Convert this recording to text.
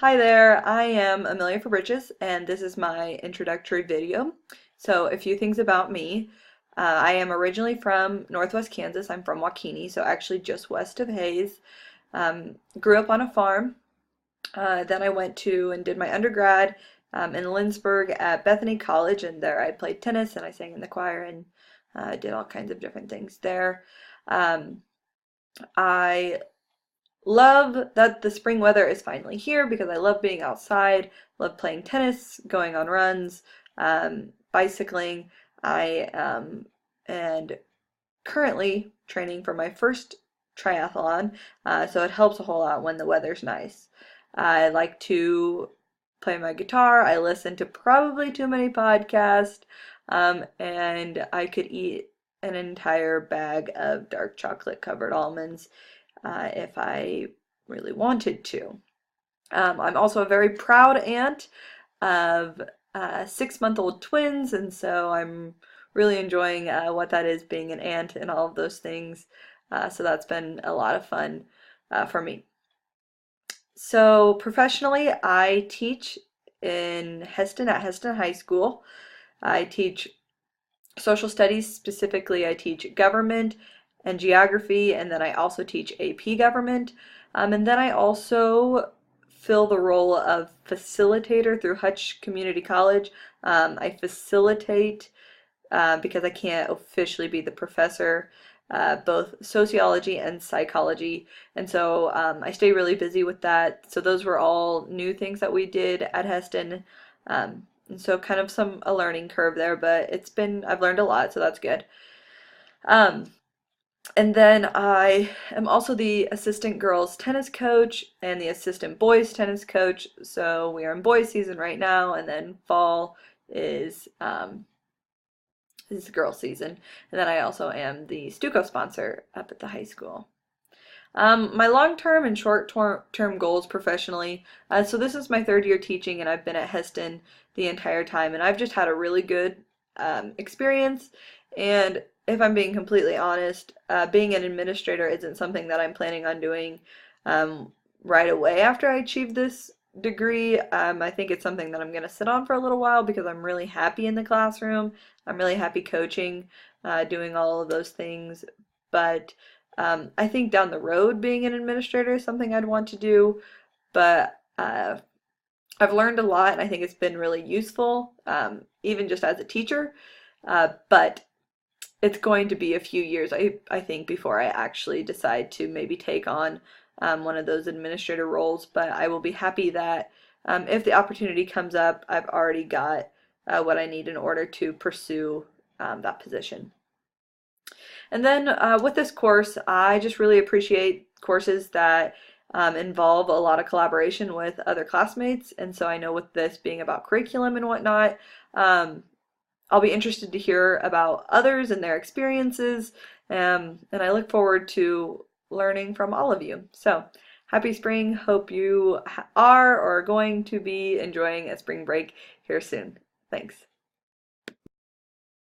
Hi there, I am Amelia for Bridges, and this is my introductory video. So a few things about me. I am originally from Northwest Kansas. I'm from Waukene, so actually just west of Hayes. Grew up on a farm. Then I went to and did my undergrad in Lindsborg at Bethany College, and there I played tennis and I sang in the choir and did all kinds of different things there. Um, I love that the spring weather is finally here because I love being outside, love playing tennis, going on runs, bicycling. I and currently training for my first triathlon, so it helps a whole lot when the weather's nice. I like to play my guitar. I listen to probably too many podcasts, and I could eat an entire bag of dark chocolate covered almonds if I really wanted to. I'm also a very proud aunt of 6-month-old twins, and so I'm really enjoying what that is being an aunt and all of those things. So that's been a lot of fun for me. So professionally, I teach in Heston at Heston High School. I teach social studies. Specifically, I teach government and geography, and then I also teach AP government. And then I also fill the role of facilitator through Hutch Community College. I facilitate because I can't officially be the professor, both sociology and psychology. And so I stay really busy with that. So those were all new things that we did at Heston. And so kind of a learning curve there, but I've learned a lot, so that's good. Um, and then I am also the assistant girls tennis coach and the assistant boys tennis coach. So we are in boys season right now, and then fall is the girls season. And then I also am the Stuco sponsor up at the high school. My long-term and short-term goals professionally. So this is my third year teaching, and I've been at Heston the entire time, and I've just had a really good experience. And if I'm being completely honest, being an administrator isn't something that I'm planning on doing right away after I achieve this degree. I think it's something that I'm going to sit on for a little while because I'm really happy in the classroom. I'm really happy coaching, doing all of those things. But I think down the road, being an administrator is something I'd want to do. But I've learned a lot, and I think it's been really useful, even just as a teacher. But it's going to be a few years, I think, before I actually decide to maybe take on one of those administrator roles. But I will be happy that if the opportunity comes up, I've already got what I need in order to pursue that position. And then with this course, I just really appreciate courses that involve a lot of collaboration with other classmates. And so I know with this being about curriculum and whatnot, I'll be interested to hear about others and their experiences. And I look forward to learning from all of you. So happy spring. Hope you are or are going to be enjoying a spring break here soon. Thanks.